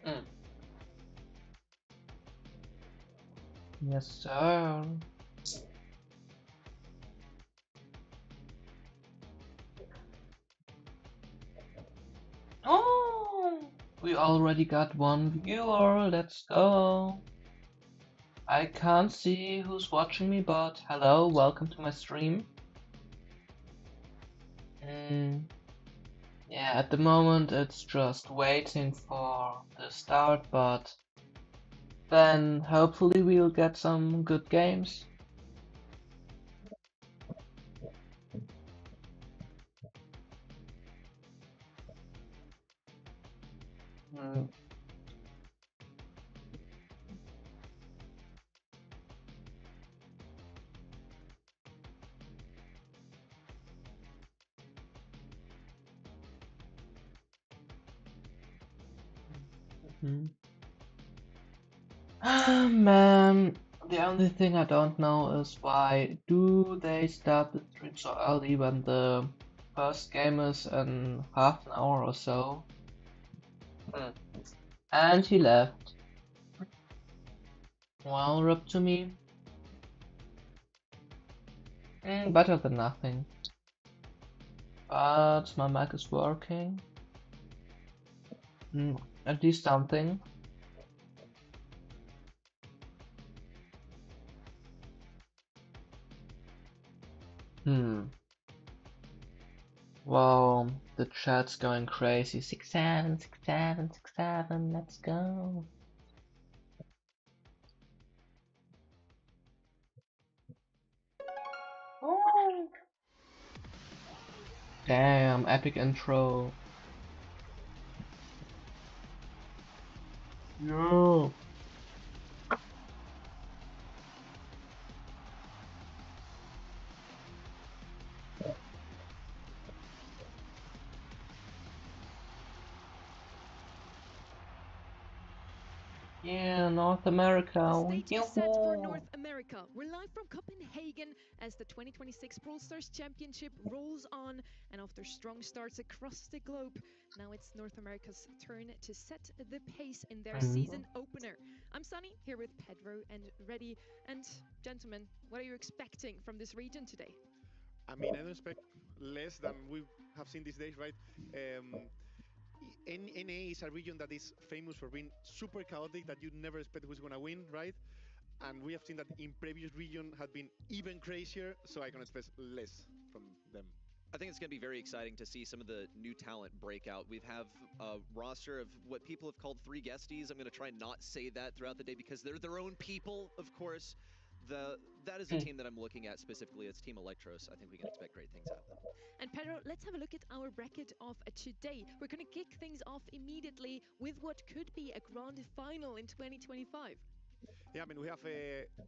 Mm. Yes, sir. Oh, we already got one viewer. Let's go. I can't see who's watching me, but hello, welcome to my stream. Mm, yeah, at the moment it's just waiting for the start, but then hopefully we'll get some good games. Mm. Mhm. Ah, man, the only thing I don't know is why do they start the stream so early when the first game is in half an hour or so? Hmm. And he left. Well, up to me. Better than nothing. But my mic is working. At least something. Hmm. Well, the chat's going crazy. 6-7, 6-7, 6-7. Let's go. Oh. Damn, epic intro. Yo. Yeah, North The America. stage is set for Yoo-hoo. North America. We're live from Copenhagen as the 2026 Brawl Stars Championship rolls on, and after strong starts across the globe, now it's North America's turn to set the pace in their season opener. I'm Sunny, here with Pedro and Reddy. And gentlemen, what are you expecting from this region today? I mean, I don't expect less than we have seen these days, right? NA is a region that is famous for being super chaotic, that you never expect who's going to win, right? And we have seen that in previous region had been even crazier, so I can expect less from them. I think it's going to be very exciting to see some of the new talent break out. We have a roster of what people have called three guesties. I'm going to try and not say that throughout the day because they're their own people, of course. That is a team that I'm looking at specifically. It's Team Electros. I think we can expect great things out of them. And Pedro, let's have a look at our bracket of today. We're going to kick things off immediately with what could be a grand final in 2025. Yeah, I mean, we have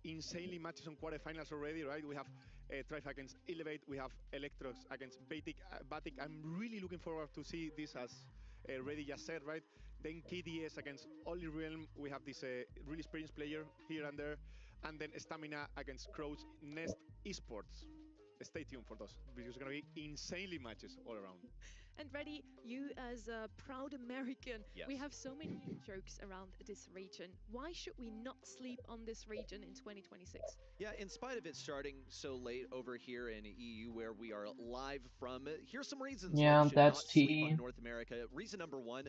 insanely matches on quarterfinals already, right? We have Trife against Elevate, we have Electrox against Batic. I'm really looking forward to see this, as Reddy just said, right? Then KDS against Oli Realm. We have this really experienced player here and there. And then Stamina against Crows Nest Esports. Stay tuned for those, because it's going to be insanely matches all around. And Reddy, you as a proud American, Yes. we have so many jokes around this region. Why should we not sleep on this region in 2026? Yeah, in spite of it starting so late over here in EU, where we are live from, here's some reasons why you Yeah, should that's not sleep on T. North America. Reason number one,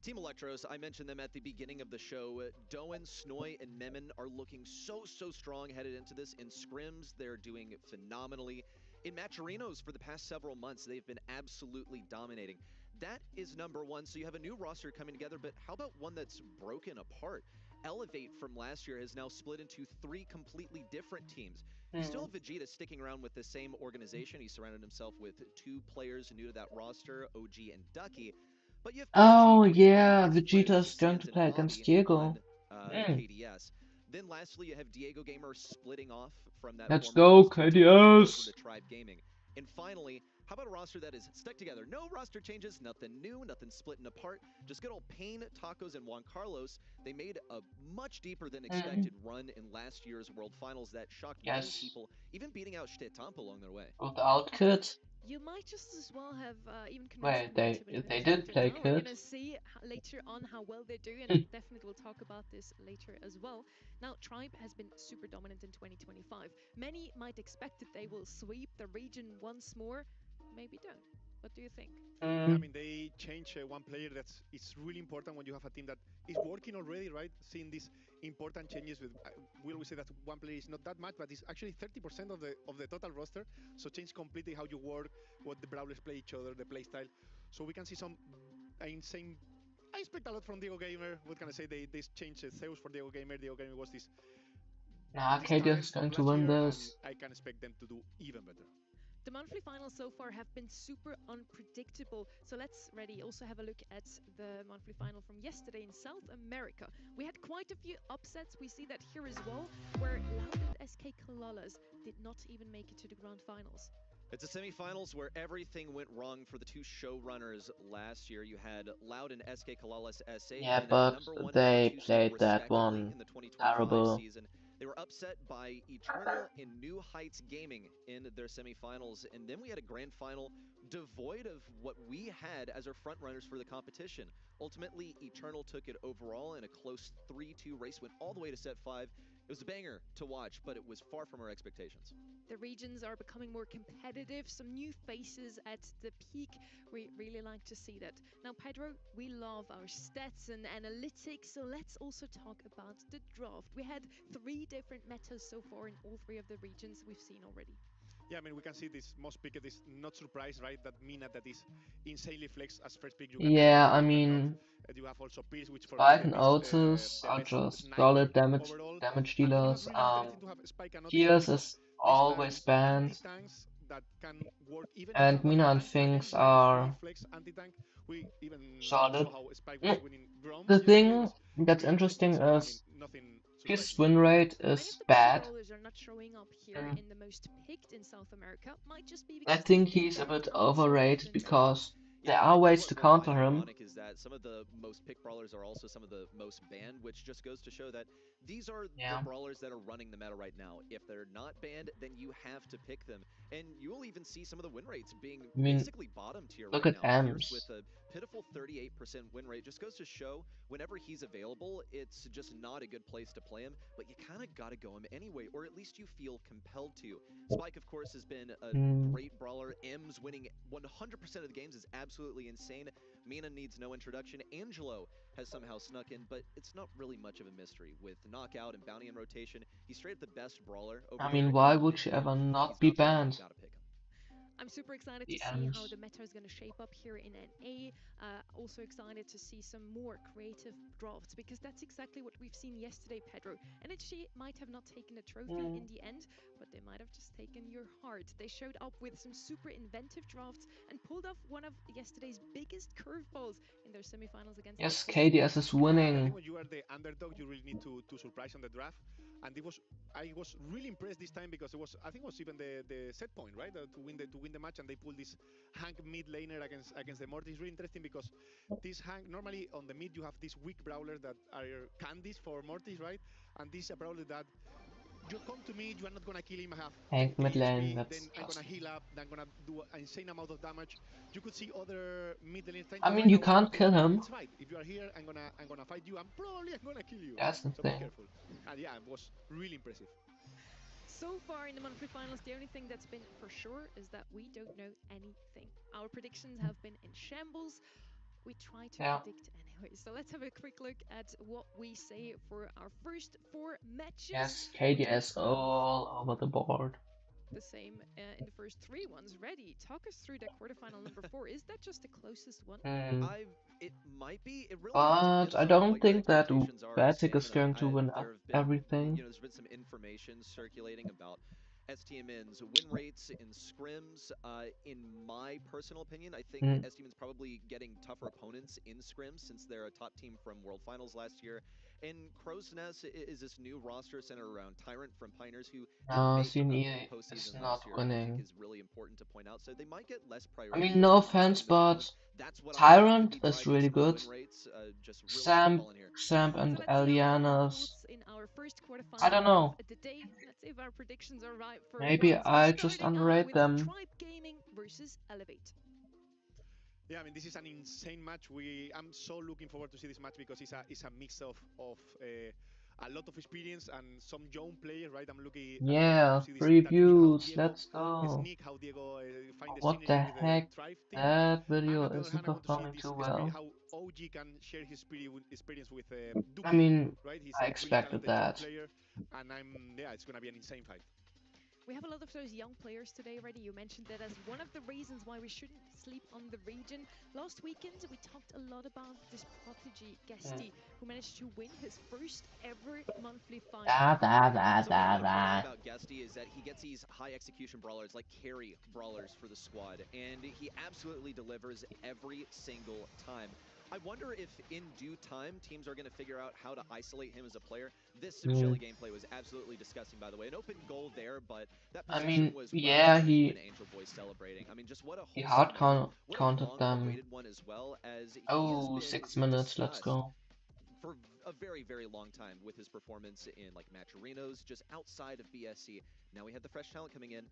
Team Electros, I mentioned them at the beginning of the show. Doen, Snoy, and Memon are looking so strong headed into this. In scrims, they're doing phenomenally. In Matcherinos, for the past several months, they've been absolutely dominating. That is number one. So you have a new roster coming together, but how about one that's broken apart? Elevate from last year has now split into 3 completely different teams. You still have Vegeta sticking around with the same organization. He surrounded himself with 2 players new to that roster, OG and Ducky. But you have Oh PG, yeah, who plays Vegeta's going Sans to and play against Hobby Diego. on KDS. Then lastly, you have Diego Gamer splitting off from that Let's former go, Roster over KDS! to Tribe Gaming. And finally, how about a roster that is stuck together? No roster changes, nothing new, nothing splitting apart. Just good old Pain, Tacos, and Juan Carlos. They made a much deeper than expected run in last year's World Finals that shocked many people, even beating out Shtetampo along their way. Without Kit. You might just as well have even Wait, convinced me to they take did it play now. We're Kit. gonna see later on how well they do, and definitely we'll talk about this later as well. Now, Tribe has been super dominant in 2025. Many might expect that they will sweep the region once more. Maybe don't. What do you think? Yeah, I mean, they change one player that's it's really important when you have a team that is working already, right? Seeing these important changes with, we always say that one player is not that much, but it's actually 30% of the total roster. So change completely how you work, what the brawlers play each other, the play style. So we can see some insane. I expect a lot from Diego Gamer. What can I say? They changed Zeus for Diego Gamer. Diego Gamer was this. Nah, This KDS talent is going of to last win year, this. and I can expect them to do even better. The monthly finals so far have been super unpredictable. So let's also have a look at the monthly final from yesterday in South America. We had quite a few upsets. We see that here as well, where Loud and SK Kalalas did not even make it to the grand finals. It's the semifinals where everything went wrong for the 2 showrunners last year. You had Loud and SK Kalalas SA. Yeah, but they played that one in the 2025 terrible. season. They were upset by Eternal and New Heights Gaming in their semifinals, and then we had a grand final devoid of what we had as our front runners for the competition. Ultimately, Eternal took it overall in a close 3-2 race, went all the way to set 5. It was a banger to watch, but it was far from our expectations. The regions are becoming more competitive, some new faces at the peak. We really like to see that. Now, Pedro, we love our stats and analytics, so let's also talk about the draft. We had 3 different metas so far in all 3 of the regions we've seen already. Yeah, I mean, we can see this most picked is not surprised, right? That Mina that is insanely flexed as first pick. Yeah, I mean, you have also Pierce, which for Spike and me Otis are just solid damage dealers. Pierce is always banned, and Mina and Finks are solid. The thing that's interesting is his win rate is bad. Are not showing up here in the most picked in South America. Might just be I think he's a bit overrated because there are ways to counter him. Is that some of the most picked brawlers are also some of the most banned, which just goes to show that these are the brawlers that are running the meta right now. If they're not banned, then you have to pick them. And you'll even see some of the win rates being basically bottom tier look right at now. Ems. With a pitiful 38% win rate. Just goes to show whenever he's available, it's just not a good place to play him, but you kind of got to go him anyway, or at least you feel compelled to. Spike, of course, has been a great brawler. Ems winning 100% of the games is absolutely insane. Mina needs no introduction. Angelo has somehow snuck in, but it's not really much of a mystery. With Knockout and Bounty in rotation, he's straight up the best brawler. I mean, why would she ever not be banned? I'm super excited to see how the meta is going to shape up here in NA. Also excited to see some more creative drafts, because that's exactly what we've seen yesterday, Pedro. NHG might have not taken a trophy in the end, but they might have just taken your heart. They showed up with some super inventive drafts and pulled off one of yesterday's biggest curveballs in their semifinals against. Yes, KDS is winning. When you are the underdog, you really need to surprise on the draft. And I was really impressed this time because I think it was even the set point, right? To win the match, and they pulled this Hank mid laner against the Mortis. Really interesting because this Hank, normally on the mid you have these weak brawlers that are candies for Mortis, right? And this is a brawler that you come to me, you are not gonna kill him. I have Hank mid lane, then that's I'm gonna heal up, then I'm gonna do an insane amount of damage. You could see other mid lanes trying I mean, you can't kill him. It's right. If you are here, I'm gonna fight you, and probably I'm gonna kill you. That's the so thing. Be careful. And yeah, it was really impressive. So far in the monthly finals, the only thing that's been for sure is that we don't know anything. Our predictions have been in shambles. We try to predict anyway. So let's have a quick look at what we say for our first 4 matches. Yes, KDS all over the board. the same in the first three ones. Ready, talk us through the quarterfinal number four. Is that just the closest one? Hmm. It might be. It really But depends I on don't what your think that expectations are of Batic is stamina. going to win There have been, everything. there's been some information circulating about STMN's win rates in scrims. In my personal opinion, I think Hmm. STMN's probably getting tougher opponents in scrims since they're a top team from World Finals last year. And Crow's Nest is this new roster centered around Tyrant from Pioneers, who did No, make the CNE is postseason not last year. I think winning. is really important to point out. So they might get less I priority mean, no in offense, scrims opponents. but That's what I think could Tyrant be is driving really some of the good. win rates. Just really Samp, spitballing here. Samp So and let's see our final Eliana's. thoughts in our first I quarterfinal don't of know. the day. Let's see if our predictions are right for Maybe once. I just Starting out underrate with them. Tribe Gaming versus Elevate. Yeah, I mean, this is an insane match. I'm so looking forward to see this match because it's a mix of a lot of experience and some young players, right? I'm looking forward to Yeah, see this that how previews, Diego let's go. sneak, how Diego find the What the synergy with the heck? Thrive team. That And video on the other isn't hand, I want to see performing this too experience, well. how OG can share his experience with I Duki, mean, right? He's I a really expected talented young that. player, and yeah, it's gonna be an insane fight. We have a lot of those young players today already. You mentioned that as one of the reasons why we shouldn't sleep on the region. Last weekend, we talked a lot about this prodigy Mm. Guesty, who managed to win his first ever monthly final. Da da da So what I da love most da. about Guesty is that he gets these high execution brawlers, like carry brawlers for the squad, and he absolutely delivers every single time. I wonder if in due time teams are going to figure out how to isolate him as a player. This Mm. Shelly gameplay was absolutely disgusting, by the way. An open goal there, but that I position mean, was well yeah, done. Even he Angel Boy celebrating. I mean, just what a he wholesome hard moment. What a counted them. long-awaited one as well, as he has Oh, been 6 minutes, let's discussed go. for a very, very long time with his performance in like Match Arenas, just outside of BSC. Now we have the fresh talent coming in.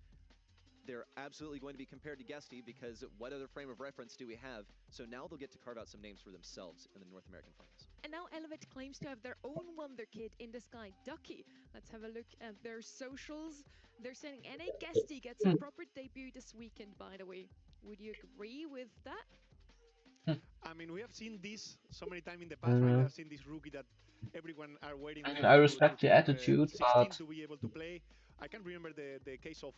They're absolutely going to be compared to Guesty because what other frame of reference do we have? So now they'll get to carve out some names for themselves in the North American Finals. And now Elevate claims to have their own wonder kid in the sky, Ducky. Let's have a look at their socials. They're saying NA Guesty gets a Hmm. proper debut this weekend, by the way. Would you agree with that? I mean, we have seen this so many times in the past, right? We Mm. have seen this rookie that everyone are waiting I mean, him I to respect the turn attitude, 16 but to be able to play. I can remember the case of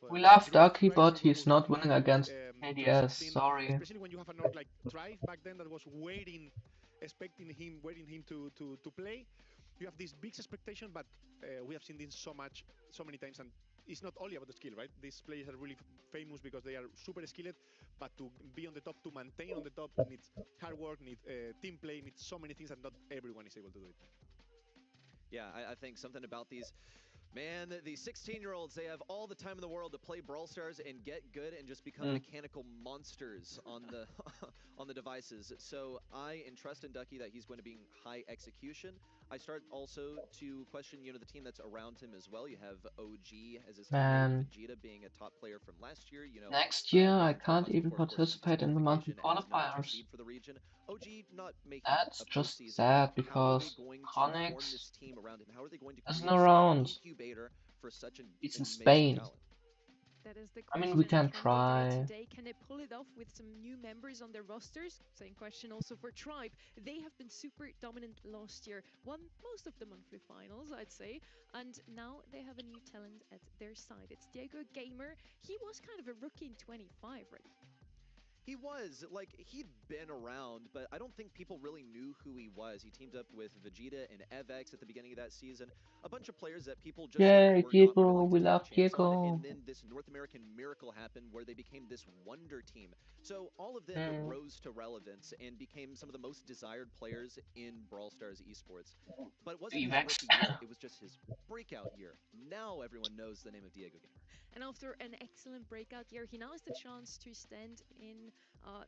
we love Drift, Ducky, right? but Who he's was not winning trying to against turn KDS. 16, Sorry. especially when you have an org like Thrive back then that was waiting, expecting him, waiting him to play. You have this big expectation, but we have seen this so many times, and it's not only about the skill, right? These players are really famous because they are super skilled, but to be on the top, to maintain on the top, needs hard work, needs team play, needs so many things, and not everyone is able to do it. Yeah, I think something about these. Man, these 16-year-olds, they have all the time in the world to play Brawl Stars and get good and just become Mm. mechanical monsters on the on the devices. So I entrust in Ducky that he's going to be high execution. I start also to question, the team that's around him as well. You have OG as his teammate, Man, Vegeta being a top player from last year. next year I Going top can't once even before, of course, his participate in the monthly disqualification as number 2 qualifiers. seed for the region. OG not making That's a just postseason. sad How are they because going to form Connix this team around him? How are they going to isn't create such an around. incubator for such an He's in amazing Spain. talent? That is the I mean, we question. can Can they do it try. today? Can they pull it off with some new members on their rosters? Same question also for Tribe. They have been super dominant last year, won most of the monthly finals, I'd say, and now they have a new talent at their side. It's Diego Gamer. He was kind of a rookie in 25, right? He was, like, he'd been around, but I don't think people really knew who he was. He teamed up with Vegeta and Evex at the beginning of that season. A bunch of players that people just, like, Yay, were not Diego, willing to we take a love chance on, Diego. and then this North American miracle happened where they became this wonder team. So all of them Mm. rose to relevance and became some of the most desired players in Brawl Stars esports. But it wasn't his Evex. rookie year, it was just his breakout year. Now everyone knows the name of Diego Gamer. And after an excellent breakout year, he now has the chance to stand in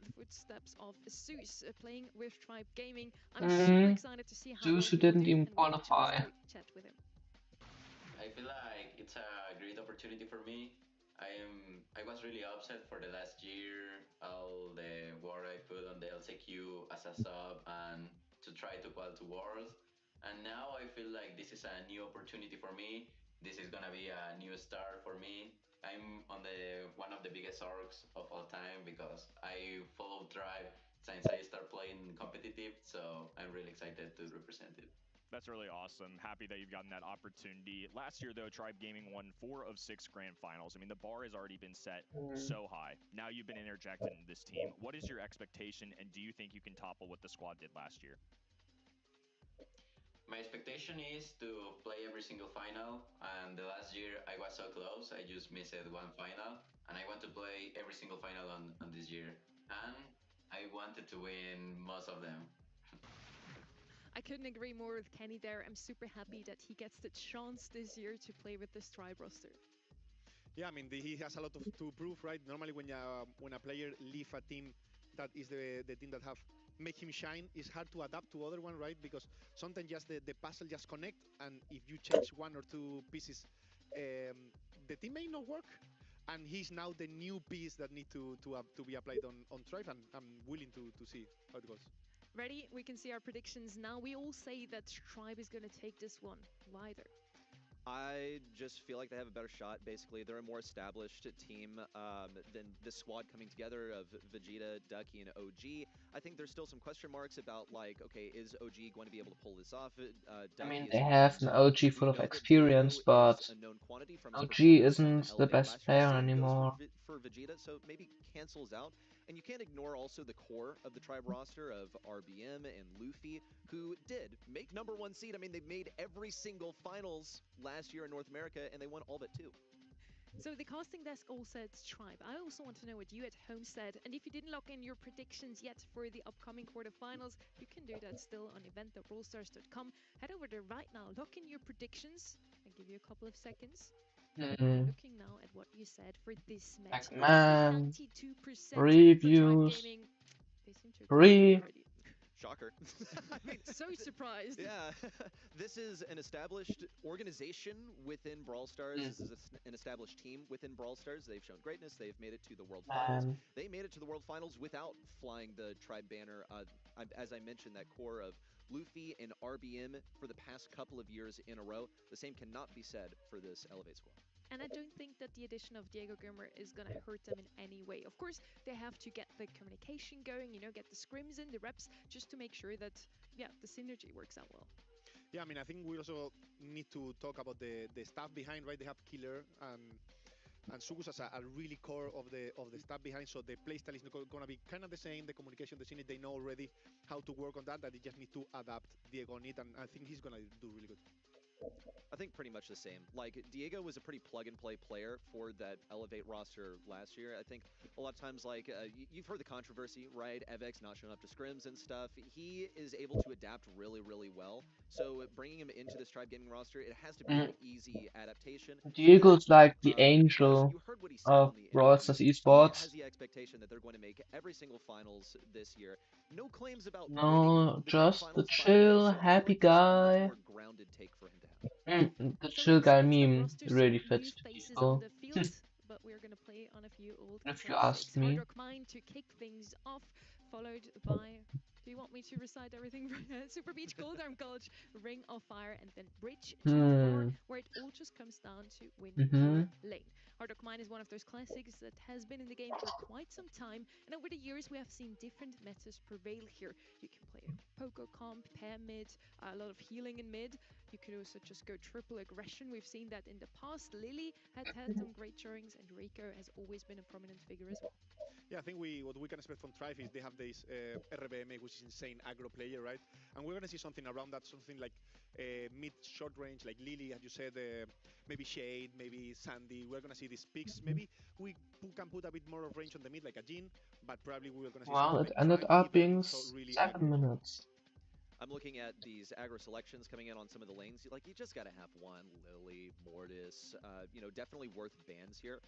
the footsteps of Zeus, playing with Tribe Gaming. I'm super Mm. excited to see how well Zeus, who he will didn't do, even and we have a chance qualify. to chat with him. I feel like it's a great opportunity for me. I was really upset for the last year, all the work I put on the LCQ as a sub and to try to qual to Worlds. And now I feel like this is a new opportunity for me. This is gonna be a new start for me. I'm on the one of the biggest orgs of all time because I follow Drive since I start playing competitive, so I'm really excited to represent it. That's really awesome. Happy that you've gotten that opportunity. Last year, though, Tribe Gaming won 4 of 6 grand finals. I mean, the bar has already been set Mm. so high. Now you've been interjected into this team. What is your expectation, and do you think you can topple what the squad did last year? My expectation is to play every single final, and the last year I was so close, I just missed one final, and I want to play every single final on this year, and I wanted to win most of them. I couldn't agree more with Kenny there. I'm super happy that he gets the chance this year to play with this Tribe roster. Yeah, I mean, he has a lot to prove, right? Normally, when a player leave a team that is the team that have make him shine, it's hard to adapt to other one, right? Because sometimes just the puzzle just connect, and if you change one or two pieces, um, the team may not work. And he's now the new piece that need to be applied on Tribe, and I'm willing to see how it goes. Ready? We can see our predictions now. We all say that Tribe is going to take this one. Why there? I just feel like they have a better shot. Basically, they're a more established team than this squad coming together of Vegeta, Ducky, and OG. I think there's still some question marks about like, okay, is OG going to be able to pull this off? I Ducky mean, is they a new have face, an right? OG We full of know that Diego experience, is but a known quantity from his OG performance on isn't the Elevate best last year. player Same goes anymore. for Vegeta, so maybe cancels out. And you can't ignore also the core of the Tribe roster of RBM and Luffy, who did make #1 seed. I mean, they made every single finals last year in North America, and they won all but 2. So the casting desk all said Tribe. I also want to know what you at home said. And if you didn't lock in your predictions yet for the upcoming quarterfinals, you can do that still on event.brawlstars.com. Head over there right now, lock in your predictions. I'll give you a couple of seconds. Looking now at what you said for this match, Man, 92% for Tribe reviews, Gaming. They seem to agree free. already. Shocker. I mean, So surprised. yeah, this is an established organization within Brawl Stars. This is an established team within Brawl Stars. They've shown greatness. They've made it to the World Finals. Man, They made it to the World Finals without flying the Tribe banner. As I mentioned, that core of Luffy and RBM for the past couple of years in a row. The same cannot be said for this Elevate squad. And I don't think that the addition of Diego Gilmer is going to hurt them in any way. Of course, they have to get the communication going, get the scrims in, the reps, just to make sure that, yeah, the synergy works out well. Yeah, I mean, I think we also need to talk about the staff behind, right? They have Killer and Sugus as a really core of the staff behind, so the playstyle is going to be kind of the same. The communication, the scene, they know already how to work on that. That they just need to adapt Diego on it, and I think he's going to do really good. I think pretty much the same. Like, Diego was a pretty plug-and-play player for that Elevate roster last year. I think a lot of times, like, you've heard the controversy, right? Evex not showing up to scrims and stuff. He is able to adapt really, really well. So bringing him into this Tribe Gaming roster, it has to be an easy adaptation. Diego's like the Of course, angel you heard what he said of on the Brawl interview. Stars He esports. has the expectation that they're going to make every single finals this year. No claims about winning No, the grand just the finals, by the way, chill, so I feel happy like this is a much guy. more grounded take for him to have. The So chill it guy seems that meme roster really some new fits faces on Diego, the field, but we're going to play on a few old if you classics. ask Hard me. Rock Mine to kick things off, followed by. Do you want me to recite everything? Super Beach, Goldarm Gulch, Ring of Fire, and then Bridge too Far, where it all just comes down to winning your lane. Hard Rock Mine is one of those classics that has been in the game for quite some time, and over the years we have seen different metas prevail here. You can play a Poco comp, pair mid, a lot of healing in mid. You could also just go triple aggression. We've seen that in the past. Lily had some great showings, and Rico has always been a prominent figure as well. Yeah, I think what we can expect from Tribe is they have this RBM, which is insane aggro player, right? And we're gonna see something around that, something like mid short range, like Lily, as you said, maybe Shade, maybe Sandy. We're gonna see these picks. Maybe we can put a bit more of range on the mid, like a Jin, but probably we're gonna see Well, something it like ended Frankie up that being is really 7 aggro. minutes. I'm looking at these aggro selections coming in on some of the lanes. Like, you just got to have one. Lily, Mortis, definitely worth bans here.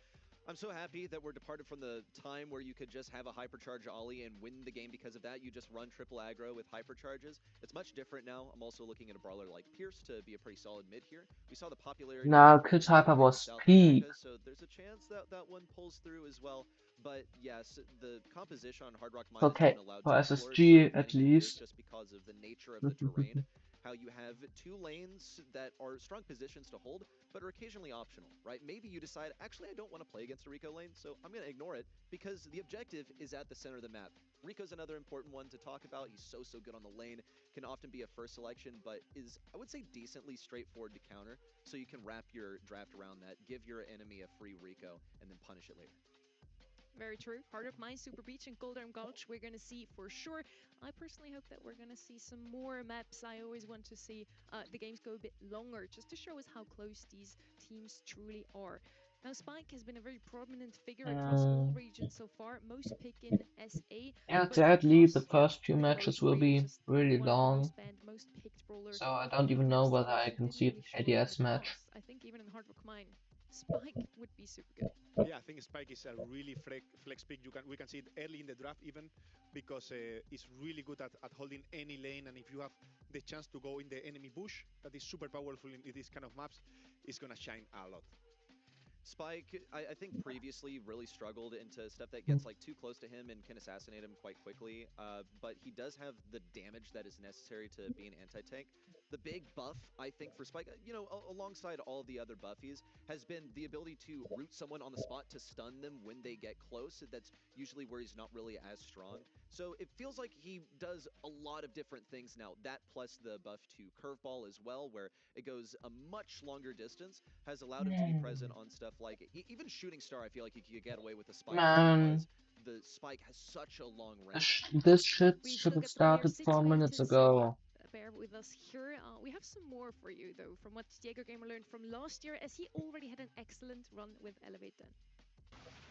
I'm so happy that we're departed from the time where you could just have a hypercharge Ollie and win the game because of that. You just run triple aggro with hypercharges. It's much different now. I'm also looking at a brawler like Pierce to be a pretty solid mid here. We saw the popularity Now, of Kid Torrent Hyper in was South peak. America, so there's a chance that that one pulls through as well. But yes, the composition on Hard Rock Mine has Okay, been allowed for to flourish SSG for at many years least. just because of the nature of the terrain. how you have two lanes that are strong positions to hold, but are occasionally optional, right? Maybe you decide, actually, I don't want to play against a Rico lane, so I'm going to ignore it because the objective is at the center of the map. Rico's another important one to talk about. He's so good on the lane, can often be a first selection, but is, I would say, decently straightforward to counter, so you can wrap your draft around that, give your enemy a free Rico, and then punish it later. Very true. Heart of Mine, Super Beach, and Golden Gulch we're going to see for sure. I personally hope that we're going to see some more maps. I always want to see the games go a bit longer, just to show us how close these teams truly are. Now, Spike has been a very prominent figure across all regions so far, most pick in SA. Yeah, but sadly, the across first few the matches global will be range, just really one of the most long, banned, most picked brawler so I of don't even know whether I MST can didn't see really the show up in KDS the match. past. I think even in Hard Rock Mine, Spike would be super good. Yeah, I think Spike is a really flex pick. We can see it early in the draft even because it's really good at holding any lane, and if you have the chance to go in the enemy bush, that is super powerful in these kind of maps, it's gonna shine a lot. Spike, I think previously really struggled into stuff that gets like too close to him and can assassinate him quite quickly, but he does have the damage that is necessary to be an anti-tank. The big buff, I think, for Spike, you know, alongside all the other buffies, has been the ability to root someone on the spot to stun them when they get close. That's usually where he's not really as strong. So it feels like he does a lot of different things now. That plus the buff to Curveball as well, where it goes a much longer distance, has allowed him to be present on stuff like even Shooting Star. I feel like he could get away with the Spike Man, because the Spike has such a long range. this shit We should still have got player started 6 4 waiting, minutes so ago. bear with us here. We have some more for you, though, from what Diego Gamer learned from last year, as he already had an excellent run with Elevate then.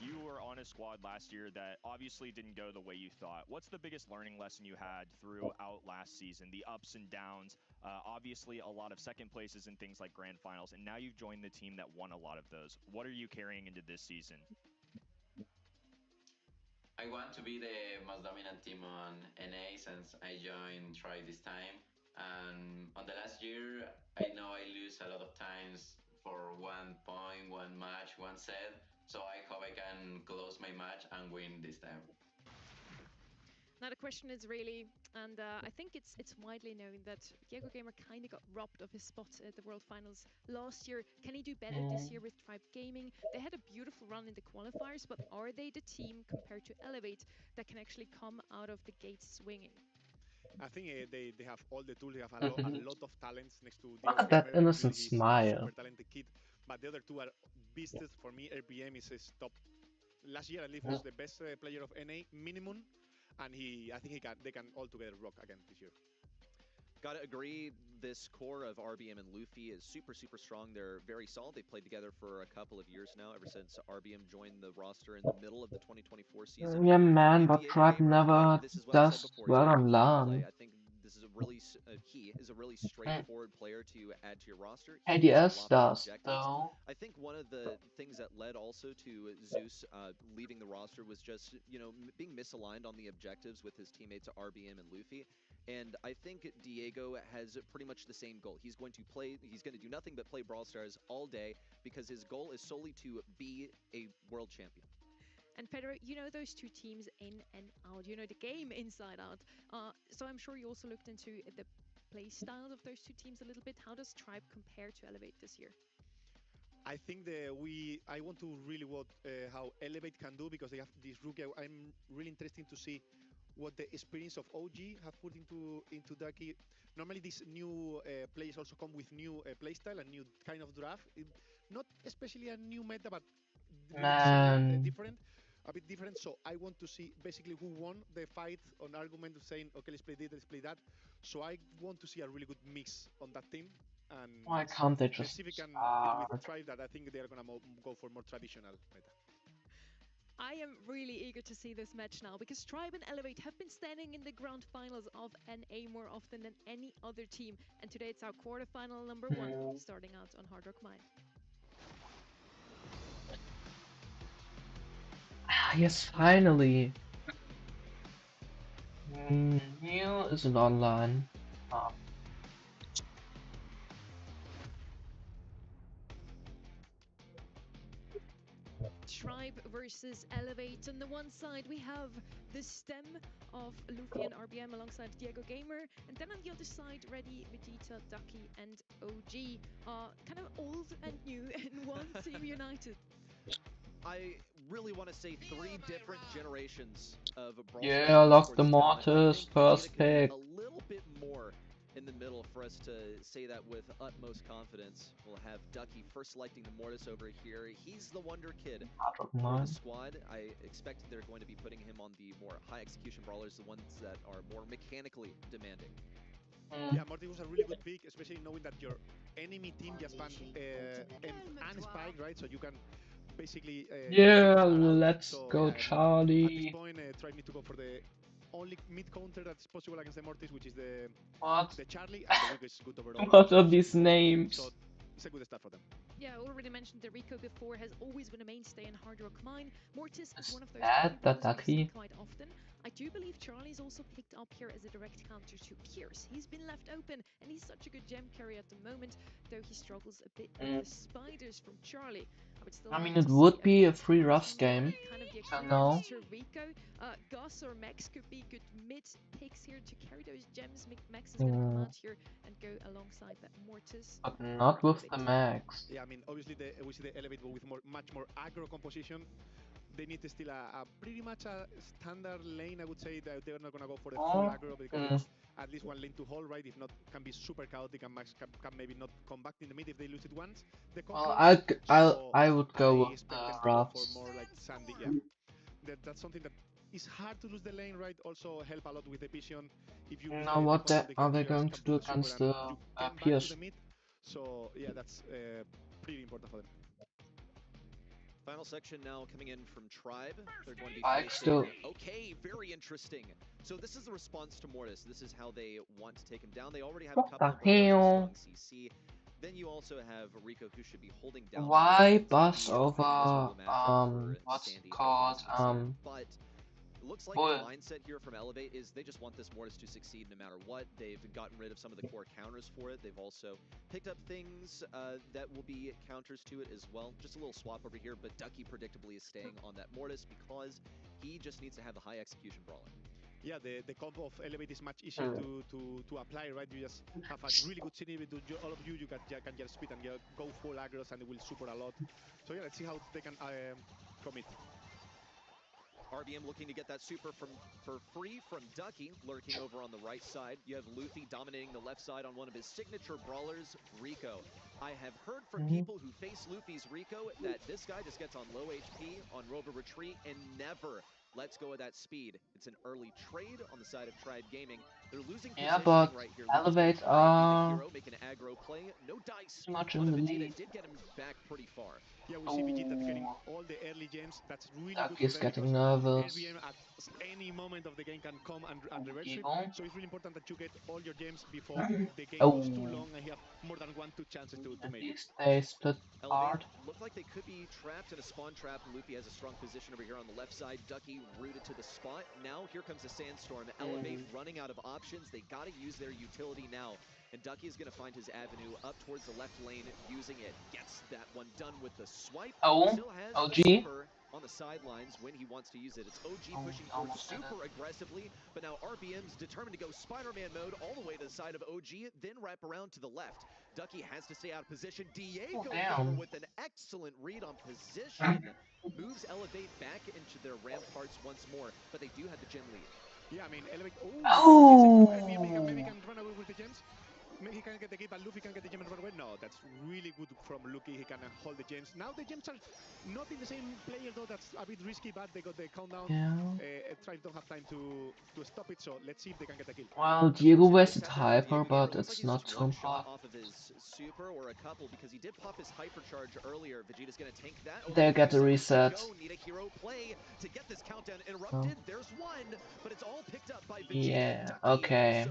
You were on a squad last year that obviously didn't go the way you thought. What's the biggest learning lesson you had throughout last season? The ups and downs, obviously a lot of second places and things like grand finals, and now you've joined the team that won a lot of those. What are you carrying into this season? I want to be the most dominant team on NA since I joined Tri this time. And on the last year, I know I lose a lot of times for 1 point, one match, one set. So I hope I can close my match and win this time. Now the question is really, and I think it's widely known that Diego Gamer kind of got robbed of his spot at the World Finals last year. Can he do better this year with Tribe Gaming? They had a beautiful run in the qualifiers, but are they the team compared to Elevate that can actually come out of the gate swinging? I think they have all the tools. They have a lot of talents next to Look Diego at that Gamer. innocent He's smile. super talented kid. But the other two are beasts. For me, RPM is his top. Last year, I believe, was the best player of NA minimum, and I think they can all together rock again this year. Gotta agree, this core of RBM and Luffy is super strong. They're very solid. They've played together for a couple of years now, ever since RBM joined the roster in the middle of the 2024 season. Yeah, man, And but Diego Tribe Gamer, never this is what I said does before, well he's on very plug and LAN. play. I think this is a really he is a really straightforward player to add to your roster. He KDS hits lofty does, objectives. though. I think one of the things that led also to Zeus leaving the roster was just, you know, being misaligned on the objectives with his teammates RBM and Luffy. And I think Diego has pretty much the same goal. He's going to do nothing but play Brawl Stars all day because his goal is solely to be a world champion. And Pedro, you know those two teams in and out. You know the game inside out. So I'm sure you also looked into the play styles of those two teams a little bit. How does Tribe compare to Elevate this year? I think I want to really watch how Elevate can do because they have this rookie. I'm really interested to see what the experience of OG have put into Ducky. Normally, these new players also come with new playstyle and new kind of draft. Not especially a new meta, but Man. a bit different. So I want to see basically who won the fight on argument of saying, okay, let's play this, let's play that. So I want to see a really good mix on that team. And Why can't they let's just see if we can start? with Tribe that I think they are gonna go for more traditional meta. I am really eager to see this match now because Tribe and Elevate have been standing in the grand finals of NA more often than any other team. And today it's our quarterfinal number 1 starting out on Hard Rock Mine. Yes, finally. Neil isn't online. Tribe versus Elevate. On the one side, we have the stem of Luffy and RBM alongside Diego Gamer, and then on the other side, Reddy, Vegeta, Ducky, and OG are kind of old and new in one team united. I really want to say 3 different generations of Brawl Yeah, Stars lock the esports talent. I Mortis, think first Vegeta could be pick. a little bit more in the middle for us to say that with utmost confidence. We'll have Ducky first selecting the Mortis over here. He's the wonder kid for the squad. I expect they're going to be putting him on the more high execution brawlers, the ones that are more mechanically demanding. Yeah, Morty was a really good pick, especially knowing that your enemy team just banned and Spike, right? So you can basically Yeah, take that out. let's So, go, at this Charlie. point, Tribe need to go for the only mid counter that's possible against the Mortis, which is the What? Charlie, and the Rico is good overall. What are these names? So it's a good start for them. Yeah, I already mentioned that Rico before has always been a mainstay in Hard Rock Mine. Mortis is Is one of those that the brawlers we've seen Ducky? quite often. I do believe Charlie's also picked up here as a direct counter to Pierce. He's been left open, and he's such a good gem carry at the moment, though he struggles a bit with the spiders from Charlie. I would still I mean, like it to would see be a Elevate free focus Rust on game. kind of the So equivalent no. to Rico. Gus or Max could be good mid picks here to carry those gems. Max is going to come out here and go alongside that Mortis. But not with the Max. Yeah, I mean, obviously we see the Elevate, but with much more aggro composition. They need to still a pretty much a standard lane. I would say that they're not gonna go for the full aggro because it's at least one lane to hold, right? If not, can be super chaotic, and Max can maybe not come back in the mid if they lose it once. Well, I would go with the Rafts. For more like Sandy, yeah. That's something that is hard to lose the lane, right? Also help a lot with the vision. If you Now what are they going to do against the Pierce? The mid. So yeah, that's pretty important for them. Final section now coming in from Tribe. They're going to be Spike facing... still. Okay, very interesting. So this is the response to Mortis. This is how they want to take him down. They already have What a couple the of hell? strong CC. Then you also have Rico, who should be holding down. Why bus the over matchup what's for Sandy called against CC. But it looks like Bull. the mindset here from Elevate is they just want this Mortis to succeed no matter what. They've gotten rid of some of the core counters for it. They've also picked up things that will be counters to it as well. Just a little swap over here, but Ducky predictably is staying on that Mortis because he just needs to have the high execution brawler. Yeah, the combo of Elevate is much easier to apply, right? You just have a really good synergy with all of you. You can just split and go full aggros, and it will support a lot. So yeah, let's see how they can commit. RBM looking to get that super for free from Ducky, lurking over on the right side. You have Luffy dominating the left side on one of his signature brawlers, Rico. I have heard from people who face Luffy's Rico that this guy just gets on low HP, on Rover Retreat, and never lets go of that speed. It's an early trade on the side of Tribe Gaming. They're losing positioning but right here. Elevate the hero, make an aggro play. No dice much on in a the Vegeta. lead. Did get him back pretty far. Yeah, we see Vegeta getting all the early gems. That's really Ducky good is for them getting because nervous. RBM at any moment of the game can come and reverse it. So it's really important that you get all your gems before the game goes too long and you have more than 1-2 chances to make it. They split Elevate look like they could be trapped in a spawn trap. Luffy has a strong position over here on the left side. Ducky rooted to the spot. Now here comes a sandstorm. Elevate running out of options. They got to use their utility now. And Ducky is going to find his avenue up towards the left lane, using it. Gets that one done with the swipe. Still has OG the super on the sidelines when he wants to use it. It's OG pushing forward super aggressively, but now RBM's determined to go Spider-Man mode all the way to the side of OG, then wrap around to the left. Ducky has to stay out of position. Diego over with an excellent read on position. Moves Elevate back into their ramparts once more, but they do have the gem lead. Yeah, I mean, Elevate... Maybe can run away with the gems. Maybe he can get the game, but Luffy can get the gem and run away. No, that's really good from Luffy. He can hold the gems. Now the gems are not in the same player, though. That's a bit risky, but they got the countdown. Tribe don't have time to stop it, so let's see if they can get the kill. Well, Diego wasted Hyper, but it's not too important. Off of his super or a couple, because he did pop his hypercharge earlier. Vegeta's gonna tank that. They get a reset. Need a hero play to get this countdown interrupted. There's one, but it's all picked up by Vegeta. Yeah, okay.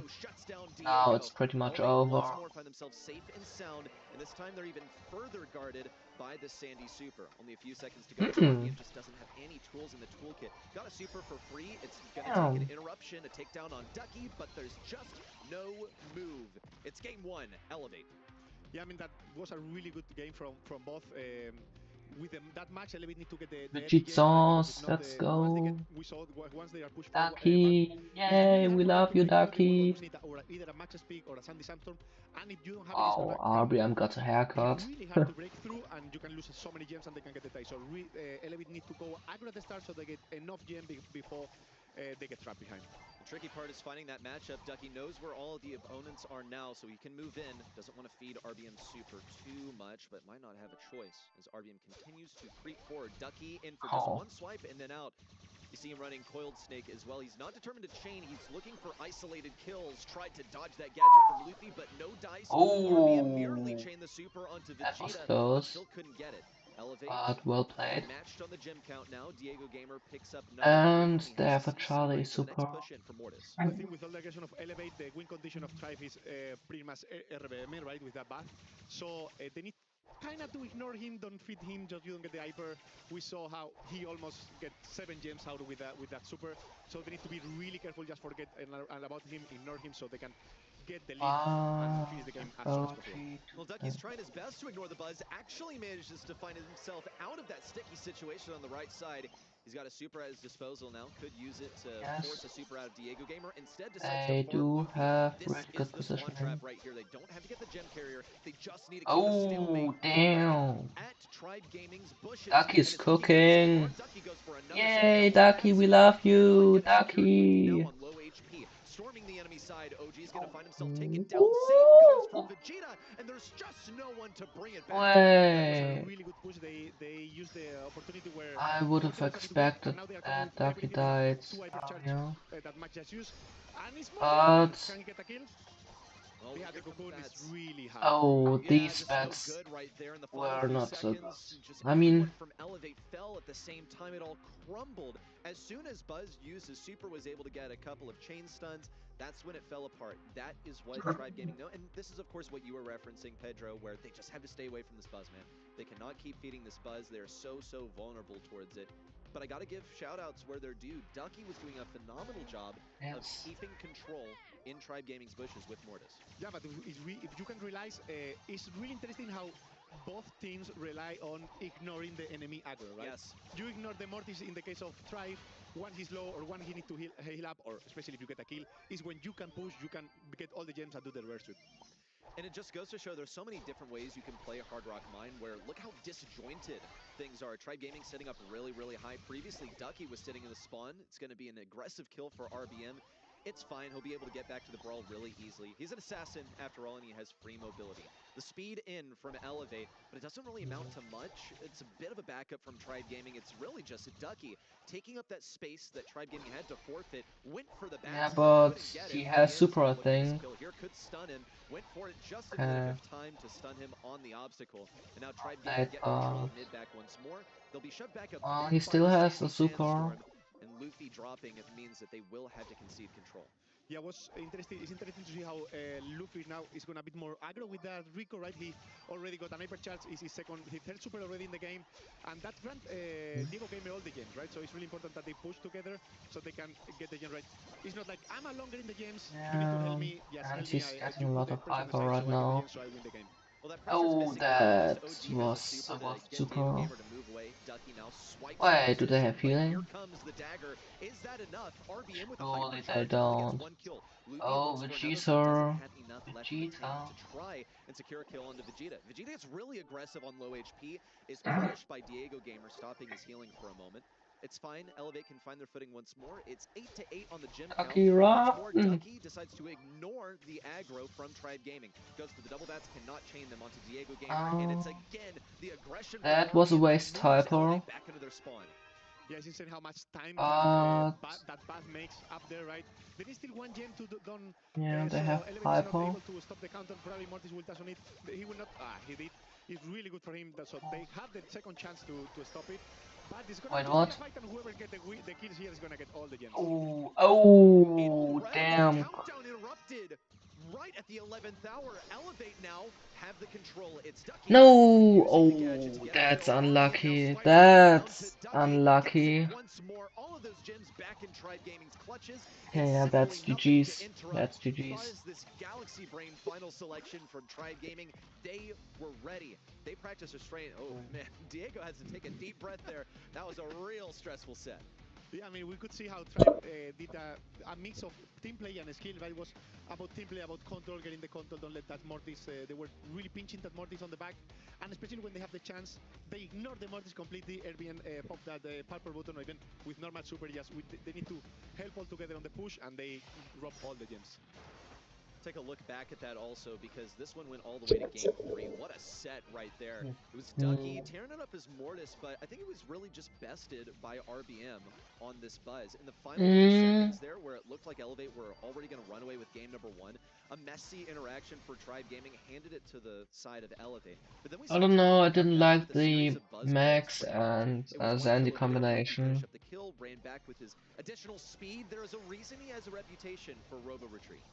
Now it's pretty much over. Once more find themselves safe and sound, and this time they're even further guarded by the Sandy super. Only a few seconds to go. RBM just doesn't have any tools in the toolkit. Got a super for free. It's gonna take an interruption, a takedown on Ducky, but there's just no move. It's game one. Elevate. Yeah, I mean, that was a really good game from both. with that match, Elevate need to get the early games, right? Because Vegeta's, if not, let's once they go. get, we saw once they are pushed forward, back, Ducky, it's really yay, hard we for them love to you, break through. They will always Ducky. need either a Matches Peak or a Sandy Sandstorm, and if you don't have it, it's Oh, gonna come RBM got a be haircut. really hard to break through, and you can lose so many gems and they can get the tie. So Elevate need to go aggro at the start so they get enough gem before they get trapped behind. The tricky part is finding that matchup. Ducky knows where all of the opponents are now, so he can move in. Doesn't want to feed RBM super too much, but might not have a choice as RBM continues to creep forward. Ducky in for just Oh. one swipe and then out. You see him running Coiled Snake as well. He's not determined to chain. He's looking for isolated kills. Tried to dodge that gadget from Luffy, but no dice. RBM merely Oh, chained the super onto that was Vegeta, but close. still couldn't get it. Elevate. But well played. Matched on the gem count now. Diego Gamer picks up number And 3. they have a Charlie So the next super. push in for Mortis. I think with all the aggression of Elevate, the win condition of Tribe is pretty much RBM, right, with that bath. So they need kind of to ignore him, don't feed him, just you don't get the hyper. We saw how he almost get 7 gems out with that super. So they need to be really careful, just forget and about him, ignore him, so they can get the lead and finish the game as soon as possible. Well, Ducky's trying his best to ignore the buzz, actually manages to find himself out of that sticky situation on the right side. He's got a super at his disposal now, could use it to force a super out of Diego Gamer. Instead decides They to farm Luffy. have This really is good the spawn positioning. trap right here. They don't have to get the gem carrier, they just need to keep a Oh, stalemate damn. at Tribe Gaming's bushes. Ducky's And it's cooking. Ducky goes for another Yay, second. Ducky, we love you, Now Ducky. on low HP, storming the enemy side. OG is going to find himself taken down. Same goes for Vegeta, and there's just no one to bring it back. That was a Wait, really good push. They used the opportunity where I would have expected now they are that coming Ducky with everything. died. 2 hyper charge Yeah. that Max just used. And it's But can he get a kill? Well, Yeah, the here cocoon comes is Bats. really hard. oh, Yeah, these just no bats good right there in the final were few not so good. seconds. Just I mean, everyone from Elevate fell at the same time. It all crumbled. As soon as Buzz used his super, was able to get a couple of chain stuns, that's when it fell apart. That is what Tribe Gaming know. And this is, of course, what you were referencing, Pedro, where they just have to stay away from this Buzz, man. They cannot keep feeding this Buzz. They're so vulnerable towards it. But I gotta give shout-outs where they're due. Ducky was doing a phenomenal job of keeping control in Tribe Gaming's bushes with Mortis. Yeah, but if you can realize, it's really interesting how both teams rely on ignoring the enemy aggro, right? Yes. You ignore the Mortis in the case of Tribe. One he's low or one he needs to heal up, or especially if you get a kill, is when you can push, you can get all the gems and do the reverse sweep. And it just goes to show there's so many different ways you can play Hard Rock Mine, where look how disjointed things are. Tribe Gaming setting up really high. Previously, Ducky was sitting in the spawn. It's going to be an aggressive kill for RBM. It's fine. He'll be able to get back to the brawl really easily. He's an assassin, after all, and he has free mobility. The speed in from Elevate, but it doesn't really amount to much. It's a bit of a backup from Tribe Gaming. It's really just a Ducky taking up that space that Tribe Gaming had to forfeit. Went for the bats, yeah, but he has super, I This think. kill here could stun him. Went for it just in the nick of time to stun him on the obstacle. And now Tribe Gaming get control of mid back once more. They'll be shoved back up. He still has a super. And Luffy dropping, it means that they will have to concede control. Yeah, it's interesting to see how Luffy now is going a bit more aggro with that Rico, right? He already got an hyper charge, is his third super already in the game, and that front Diego gave me all the gems, right? So it's really important that they push together so they can get the gem right. It's not like I'm longer in the games. Yeah, you need to help me. Yes, and help he's me. getting a lot of hyper right so now. so I win the game. Well, Oh, that was super. Wait, do they have healing? Surely they don't. Oh, Vegeta. To try and secure a kill onto Vegeta. Vegeta is really aggressive on low HP, is punished by Diego Gamer, stopping his healing for a moment. It's fine. Elevate can find their footing once more. It's 8-8 on the gym count. Ducky decides to ignore the aggro from Tribe Gaming. Goes for the double bats, cannot chain them onto Diego Gamer, and it's again the aggression. That was a waste hyper. Back into their spawn. Yeah, it's insane how much time that Bath makes up there, right? There is still one gem to done. Yeah, they so have Elevate is hyper. not able to stop the counter. Probably Mortis will touch on it. He will not. He did. It's really good for him. So they have the second chance to stop it. But it's gonna be a fight, and whoever get the kills here is gonna get all the gems. Oh, damn. Countdown interrupted right at the 11th hour. Elevate now have the control. It's Ducky. No! using the gadget to Oh, get out that's there. RBM now unlucky. swipes it down to That's Ducky. unlucky. Gets it once more. All of those gems back in Tribe Gaming's clutches. And Yeah, simply that's nothing to GG's. interrupt That's GG's. Buzz, this Galaxy Brain final selection from Tribe Gaming. They were ready. They practiced restraint. Oh man, Diego has to take a deep breath there. That was a real stressful set. Yeah, I mean, we could see how Tribe did a mix of team play and skill, right? It was about team play, about control, getting the control, don't let that Mortis, they were really pinching that Mortis on the back, and especially when they have the chance, they ignore the Mortis completely. Airbnb pop that purple button, or even with normal super, just they need to help all together on the push, and they rob all the gems. Take a look back at that also, because this one went all the way to game 3. What a set right there. It was Ducky tearing it up as Mortis, but I think it was really just bested by RBM on this Buzz. In the final few seconds there, where it looked like Elevate were already going to run away with game number 1, a messy interaction for Tribe Gaming handed it to the side of Elevate. But then we I don't Tribe know, I Gaming come didn't back like with a series the of Buzz Max points. and It was one Zandy kill away. Ducky combination. finished up the kill, ran back with his additional speed. There is a reason he has a reputation for Robo Retreat.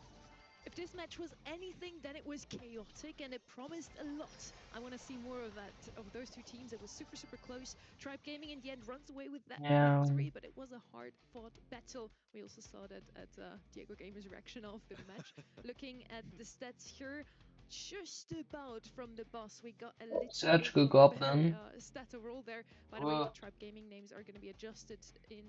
If this match was anything, then it was chaotic and it promised a lot. I want to see more of that, of those two teams. It was super, super close. Tribe Gaming in the end runs away with that victory, but it was a hard-fought battle. We also saw that at Diego Gamer's reaction after the match. Looking at the stats here, just about from the boss, we got a little Surgical bit of a better Goblin. stat overall there. By the way, the Tribe Gaming names are going to be adjusted in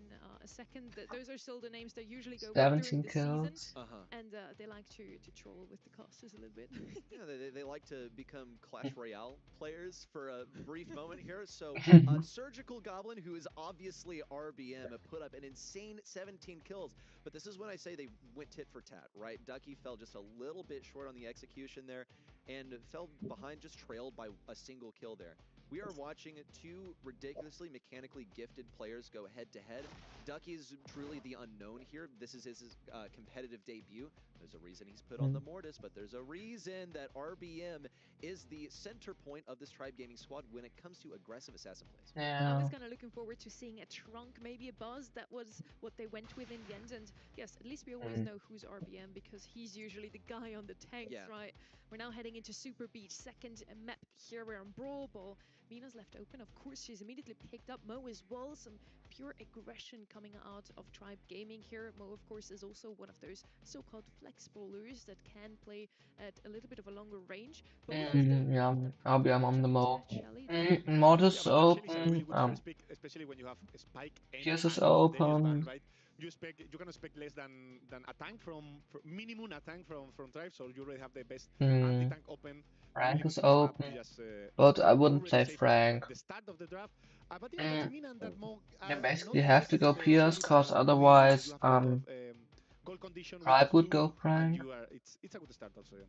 a second. Those are still the names that usually go with during 17 the season. kills. And they like to troll with the casters a little bit. Yeah, they like to become Clash Royale players for a brief moment here. So Surgical Goblin, who is obviously RBM, put up an insane 17 kills. But this is when I say they went tit for tat, right? Ducky fell just a little bit short on the execution there and fell behind, just trailed by a single kill there. We are watching two ridiculously mechanically gifted players go head-to-head. Ducky is truly the unknown here. This is his competitive debut. There's a reason he's put on the Mortis, but there's a reason that RBM is the center point of this Tribe Gaming squad when it comes to aggressive assassin plays. I Yeah. was kind of looking forward to seeing a Trunk, maybe a Buzz. That was what they went with in the end. And yes, at least we always know who's RBM because he's usually the guy on the tanks, right? We're now heading into Super Beach, second map here. We're on Brawl Ball. Mina's left open. Of course, she's immediately picked up Mo as well. Some pure aggression coming out of Tribe Gaming here. Mo, of course, is also one of those so-called flex brawlers that can play at a little bit of a longer range. But Yeah, RBM on the Mo. Yeah, Mortis but Shelly is a really open. good first pick, especially when you have Spike and Fuse is Darius Ban, open. right? You can expect less than a tank from minimum a tank from Tribe, so you already have the best anti-tank open. Frank really is good this map. open. Just, But I wouldn't already say safe Frank. the start of the draft. But yeah, that's Mina and that Mo. They Not basically the have best to go against Pierce, Shelly, cause but otherwise, you have a lot of goal condition, weak Tribe of would blue, go Frank. and you are, it's a good start also. Yeah.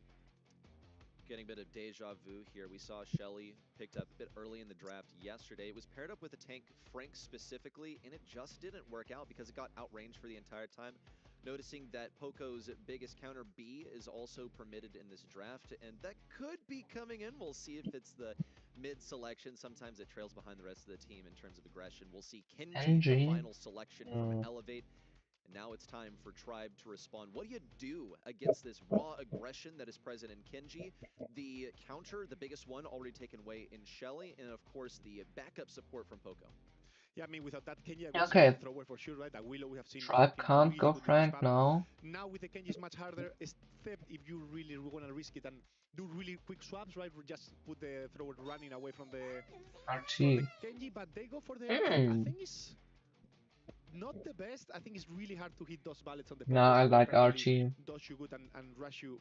Getting a bit of deja vu here. We saw Shelly picked up a bit early in the draft yesterday. It was paired up with a tank, Frank specifically, and it just didn't work out because it got outranged for the entire time. Noticing that Poco's biggest counter B is also permitted in this draft, and that could be coming in. We'll see if it's the mid selection. Sometimes it trails behind the rest of the team in terms of aggression. We'll see Kenji, the final selection from Elevate. And now it's time for Tribe to respond. What do you do against this raw aggression that is present in Kenji? The counter, the biggest one, already taken away in Shelly, and of course the backup support from Poco. Yeah, I mean, without that Kenji, Okay. thrower for sure, right? That Willow we have seen. Tribe can't really go good in this Frank map. now. Now with the Kenji, it's much harder, except if you really want to risk it and do really quick swaps, right? Just put the thrower running away from the RT. Kenji, but they go for the I think it's not the best. I think it's really hard to hit those bullets on the No, I like Really RT. dodge you good and rush you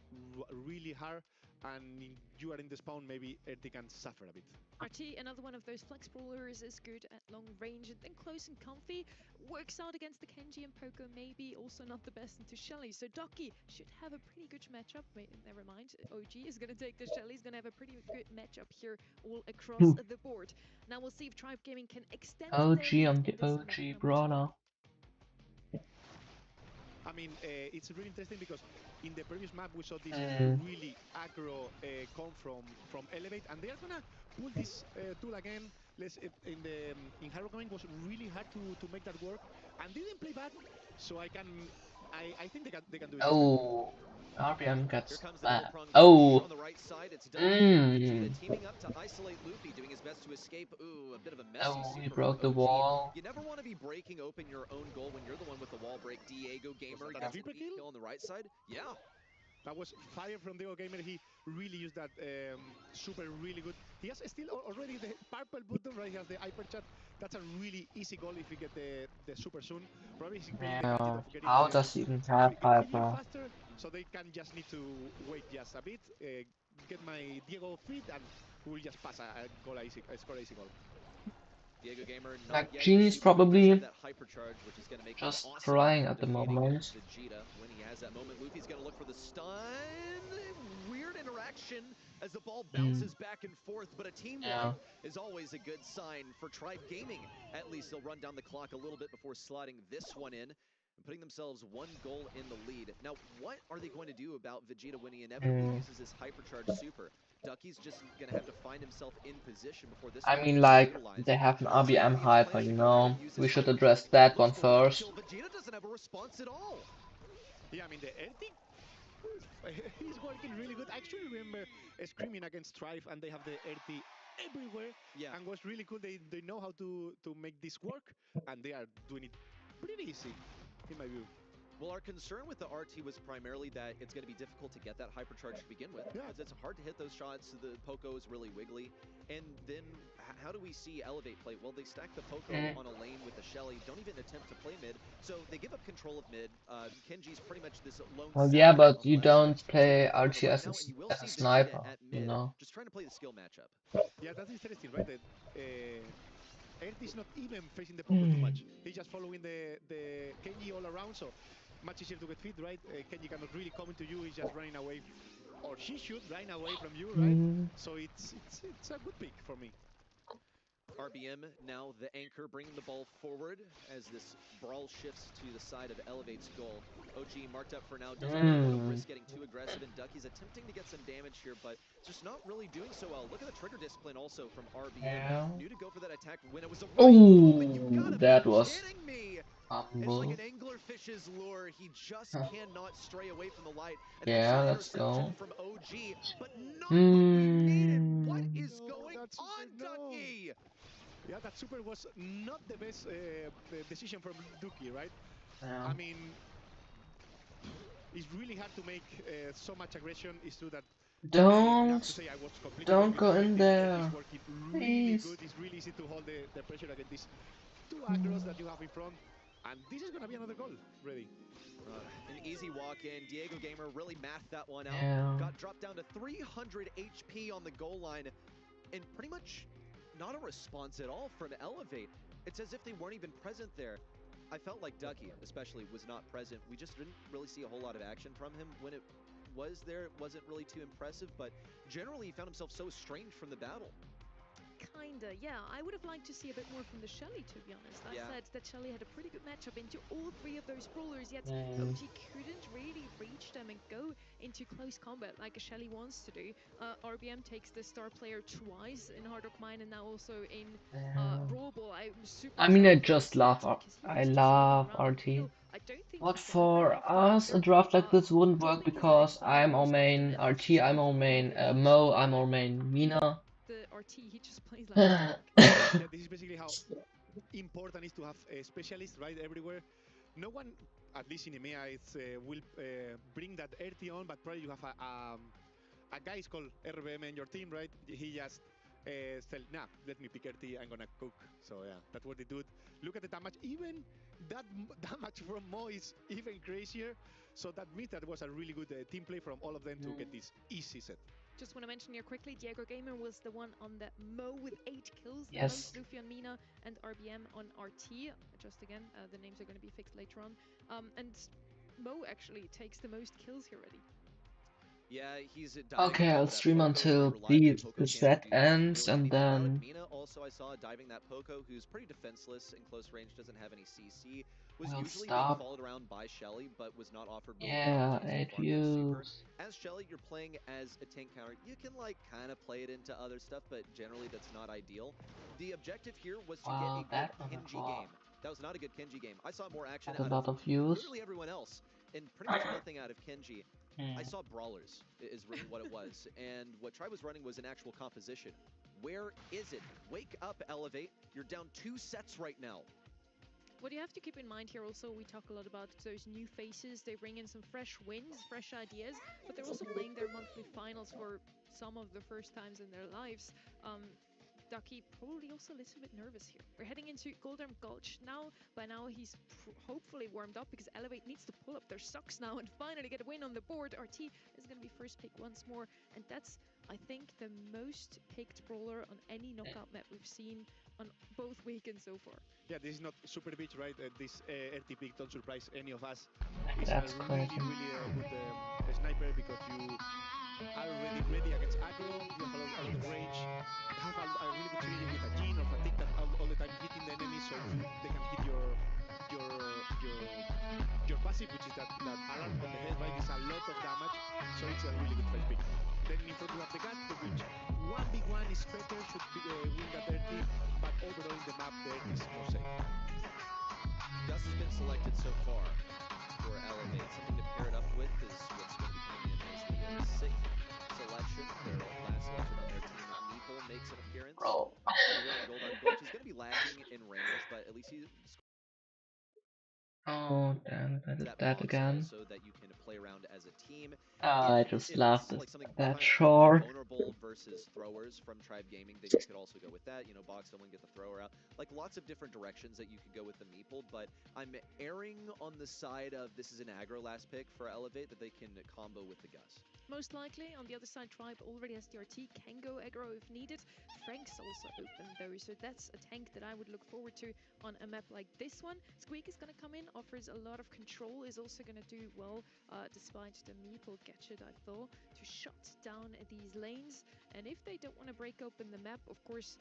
really hard, and you are in the spawn, maybe Erti can suffer a bit. RT, another one of those flex brawlers, is good at long range and then close and comfy. Works out against the Kenji and Poco, maybe also not the best into Shelly. So Ducky should have a pretty good matchup. Wait, never mind. OG is going to take the Shelly. He's going to have a pretty good matchup here all across the board. Now we'll see if Tribe Gaming can extend OG their on lead the in this map OG number 2. brawler. I mean, it's really interesting because in the previous map we saw this really aggro come from Elevate, and they are gonna pull this tool again. In Hard Rock Gaming was really hard to make that work, and didn't play bad. So I think they can do it. Oh, RBM Here gets comes the bad. double-pronged Oh, push on the right side. It's Ducky and Vegeta teaming up to isolate Luffy, doing his best to escape. Ooh, a bit of a messy oh, he super broke from the OG. wall. You never want to be breaking open your own goal when you're the one with the wall break. Diego Gamer that a gets an triple elite kill? kill on the right side. Yeah. That was fire from Diego Gamer. He really used that super really good. He has still already the purple button, right? He has the hyper chat. That's a really easy goal if you get the super soon. Probably he's playing the gadget Yeah, of getting how the does he even have get Fibio Hyper? faster, so they can just need to wait just a bit, get my Diego feet, and we'll just pass a goal easy, score easy goal. Diego Gamer not Like, yet Genie's super, but does probably have that hypercharge, which is going to make him just awesome crying for at the defeating moment. Vegeta. When he has that moment, Luffy's going to look for the stun. Weird interaction as the ball bounces back and forth, but a team Yeah. wipe is always a good sign for Tribe Gaming. At least they'll run down the clock a little bit before slotting this one in and putting themselves one goal in the lead. Now, what are they going to do about Vegeta when he inevitably uses his hypercharge super? Ducky's just going to have to find himself in position before this I one mean, is like, utilized. they have an Also, RBM Luffy has Hyper, plans you to go ahead know? and use We his should hyper address charge. that one Looks for one first. kill. Vegeta doesn't have a response at all. Yeah, I mean, the Erti, he's working really good. I actually remember screaming against Strife, and they have the Erti everywhere. Yeah. And what's really cool, they know how to make this work, and they are doing it pretty easy, in my view. Well, our concern with the RT was primarily that it's going to be difficult to get that hypercharge to begin with. Yeah. Because it's hard to hit those shots. The Poco is really wiggly. And then how do we see Elevate play? Well, they stack the Poco on a lane with the Shelly. Don't even attempt to play mid. So they give up control of mid. Kenji's pretty much this lone Well, savage yeah, on but the you left side. don't So play they control RT the right as now, and you will a see Vegeta sniper, at you mid, know? just trying to play the skill matchup. Yeah, that's interesting, right? That Earth is not even facing the Poco too much. He's just following the Kenji all around, so much easier to get feed, right? Kenji cannot really come into you. He's just running away, or she should run away from you, right? So it's a good pick for me. RBM now the anchor, bringing the ball forward as this brawl shifts to the side of Elevate's goal. OG marked up for now, doesn't really want to risk getting too aggressive, and Ducky's attempting to get some damage here, but just not really doing so well. Look at the trigger discipline also from RBM. Yeah. Knew to go for that attack when it was a Oh, that was kidding me. It's humble. like an anglerfish's lure. He just cannot stray away from the light. An Yeah, excellent let's interception go. from OG, but not what we needed. What is going That's on, no. Ducky? Yeah, that super was not the best decision from Duki, right? Yeah. I mean, it's really hard to make so much aggression. It's true that I have to say I was completely Don't go manipulated. in there. It's working really Please. good. It's really easy to hold the pressure against these two aggros that you have in front. And this is going to be another goal, ready. An easy walk in. Diego Gamer really mathed that one out. Yeah. Got dropped down to 300 HP on the goal line, and pretty much not a response at all from Elevate. It's as if they weren't even present there. I felt like Ducky, especially, was not present. We just didn't really see a whole lot of action from him. When it was there, it wasn't really too impressive, but generally he found himself so estranged from the battle. Kinda, yeah. I would have liked to see a bit more from the Shelly, to be honest. I Yeah. said that Shelly had a pretty good matchup into all three of those brawlers, yet OG couldn't really reach them and go into close combat like a Shelly wants to do. RBM takes the star player twice in Hard Rock Mine and now also in Brawl Ball. I'm super I mean, I excited for just this love matchup because he I was just love running around the RT. field. I don't think But he died for very often us, a either. draft like this wouldn't Don't work think he's because actually I'm our most often, main and it's RT, just I'm our not main really much Mo, I'm our main Mina. the RT, he just plays like a tank. Yeah, this is basically how important it is to have a specialist right everywhere. No one, at least in EMEA, will bring that RT on, but probably you have a guy is called RBM in your team, right? He just said, nah, let me pick RT, I'm gonna cook. So yeah, that's what they do. Look at the damage. Even that damage from Mo is even crazier. So that means that was a really good team play from all of them to get this easy set. Just want to mention here quickly, Diego Gamer was the one on the Mo with 8 kills, the Yes. most Luffy on Mina, and RBM on RT. Just again, the names are going to be fixed later on. And Mo actually takes the most kills here already. Yeah, he's Okay, I'll stream until the set ends and then Mina also I saw diving that Poco, who's pretty defenseless in close range, doesn't have any CC. Was I'll usually being stop. followed around by Shelly, but was not offered really Yeah, opportunities 8 to farm his super. views. As Shelly, you're playing as a tank counter. You can like kind of play it into other stuff, but generally that's not ideal. The objective here was to get a good That was a Kenji draw. game. That was not a good Kenji game. I saw more action That's a out lot of of views. literally everyone else, and pretty much nothing out of Kenji. I saw brawlers, is really what it was. And what Tribe was running was an actual composition. Where is it? Wake up, Elevate. You're down 2 sets right now. What you have to keep in mind here also, we talk a lot about those new faces. They bring in some fresh wins, fresh ideas, but they're also playing their monthly finals for some of the first times in their lives. Ducky probably also a little bit nervous here. We're heading into Golden Gulch now. By now he's hopefully warmed up because Elevate needs to pull up their socks now and finally get a win on the board. RT is going to be first pick once more, and that's, I think, the most picked brawler on any knockout map we've seen on both weekends so far. Yeah, this is not Super Beach, right? This RT pick don't surprise any of us. That's It's a really, crazy. really good sniper because you are already ready against aggro, you have a lot of range, you have a really good synergy with a Jhin or Fatigue that all the time hitting the enemy so they can hit your your passive, which is that alarm on the head, right? It's a lot of damage, so it's a really good first pick. Then in front you have the Gat, which one big one is better, should be, win that RT, but overall in the map the RT is more safe. Gus has been selected so far for Elevate. Something to pair it up with is what's going to be coming in as the 6th selection. Their last selection on their team. Meeple makes an appearance. Bro. Here in Golden Gulch. He's going to be lagging in range, but at least he's Oh, damn, I did that that box again. also that you can play around as a team. I If just this love is this like something that kind of short. vulnerable versus throwers from Tribe Gaming, then you could also go with that. You know, box someone, get the thrower out. Like lots of different directions that you could go with the Meeple, but I'm erring on the side of this is an aggro last pick for Elevate that they can combo with the Gus. Most likely, on the other side, Tribe already has the RT, can go aggro if needed. Frank's also open though, so that's a tank that I would look forward to on a map like this one. Squeak is going to come in, offers a lot of control, is also going to do well, despite the Meeple gadget, I thought, to shut down these lanes. And if they don't want to break open the map, of course,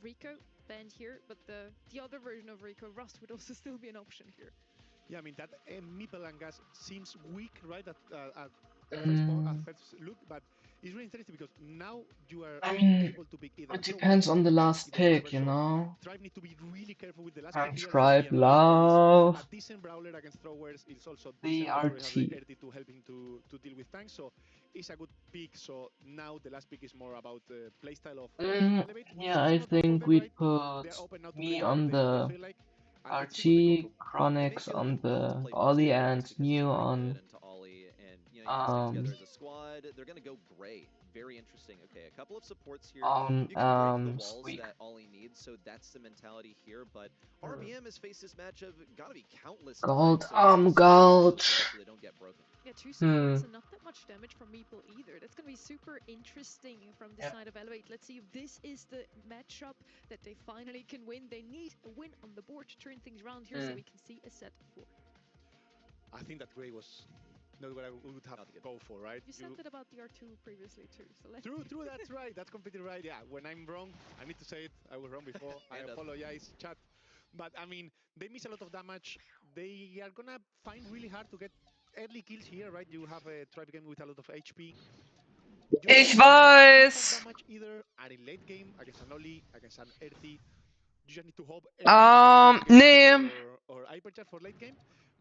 Rico banned here, but the other version of Rico, Rust, would also still be an option here. Yeah, I mean that Meeple and Gas seems weak, right? At first look, but it's really interesting because now you are I mean, able to pick either. it depends on the last pick, you know. Tribe need to be really careful with the last And pick here. Tribe A love decent brawler against throwers. It's also the decent because RT. we have the RT to help him to deal with tanks. So it's a good pick. So now the last pick is more about the playstyle of Elevate. Yeah, I think we put me on the Like, RT, Chronix on the Ollie, and New on Ollie, and you know, you can stick together as a squad. They're gonna go gray. Very interesting. Okay, a couple of supports here. You can break the walls Squeak. that Ollie needs, so that's the mentality here. But RBM has faced this matchup gotta be countless Gold, times. So Gulch. so they don't get broken. Yeah, 2 supports and not that much damage from Meeple either. That's going to be super interesting from the side of Elevate. Let's see if this is the matchup that they finally can win. They need a win on the board to turn things around here so we can see a set 4. I think that gray was not what I would have to go for, right? You said that about the R2 previously too, so let's True, that's right. That's completely right. Yeah, when I'm wrong, I need to say it. I was wrong before. I apologize, chat. But I mean, they miss a lot of damage. They are gonna find really hard to get early kills here, right? You have a Tribe game with a lot of HP. Ich weiß! Damage either are in late game against an Oli, against an RT. You just need to hope. Nee. Or Hypercharge for late game.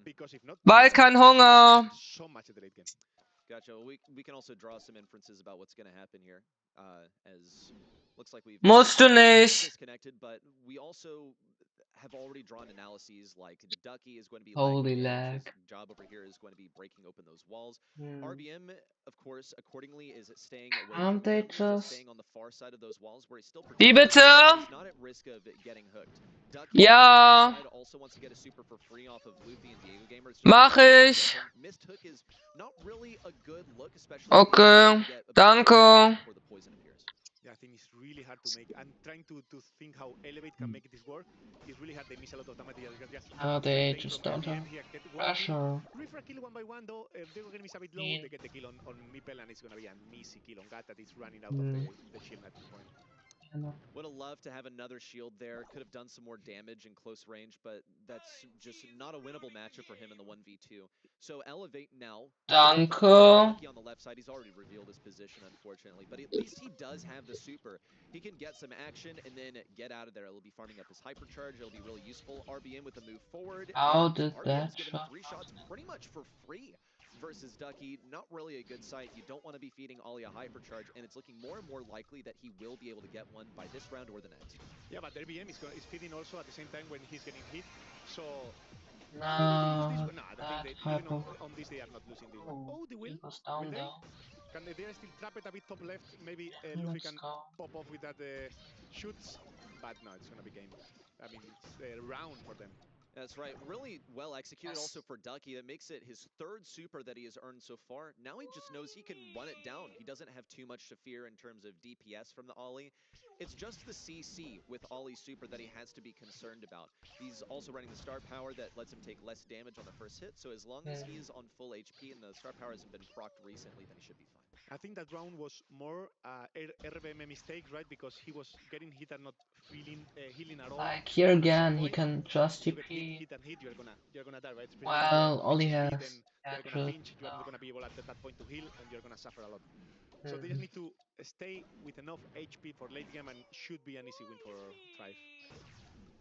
Because if not, Weil kein Hunger. so much at the late game. Gotcha. We can also draw some inferences about what's going to happen here, as looks like we've Musst du nicht. disconnected, but we also have already drawn analyses like Ducky is going to be Holy lagging lag. his job over here is going to be breaking open those walls. RBM, of course, accordingly is staying away from they enemies, is just... staying on the far side of those walls where he's still Wie protected. bitte? He's not at risk of getting hooked. Ducky Ja. also wants to get a super for free off of Luffy and Diego Gamers. Mach ich. Missed hook is not really a good look, especially Okay, danke. before the poison appears. Yeah, I think it's really hard to make. I'm trying to think how Elevate can make this work. It's really hard. They miss a lot of damage. They just don't have pressure. Refer kill one by one though. If they're gonna miss a bit low, they get the kill on Meeple, and it's gonna be an easy kill on Gat that is running out of the shield at this point. Would have loved to have another shield there. Could have done some more damage in close range, but that's just not a winnable matchup for him in the 1v2. So Elevate now. Danke. On the left side, he's already revealed his position, unfortunately, but at least he does have the super. He can get some action and then get out of there. It'll be farming up his hypercharge. It'll be really useful. RBM with a move forward. How did RBM's that given shot? 3 shots pretty much for free. versus Ducky, not really a good sight. You don't want to be feeding Ollie a hypercharge, and it's looking more and more likely that he will be able to get one by this round or the next. Yeah, but RBM is feeding also at the same time when he's getting hit. So No, no, I that think they, even hyper. on this they are not losing this one. Oh, Oh, they will. he goes Will down they? though. Can they are still trap it a bit top left? Maybe Luffy Let's can go. pop off with that shoots, but no, it's gonna be game. I mean, it's a round for them. That's right. Really well executed Yes. also for Ducky. That makes it his third super that he has earned so far. Now he just knows he can run it down. He doesn't have too much to fear in terms of DPS from the Ollie. It's just the CC with Ollie's super that he has to be concerned about. He's also running the star power that lets him take less damage on the first hit. So as long as he is on full HP and the star power hasn't been procced recently, then he should be fine. I think that round was more RBM mistake, right? Because he was getting hit and not feeling healing at all. Like here And at some again, he point, can just you get TP. hit and hit, you're gonna die, right? Especially Well, if all he you are has pinch hit, then they're gonna Atlas. pinch. You are not gonna be able at that point to heal, and you're gonna suffer a lot. So they Mhm. just need to stay with enough HP for late game, and should be an easy win for Thrive.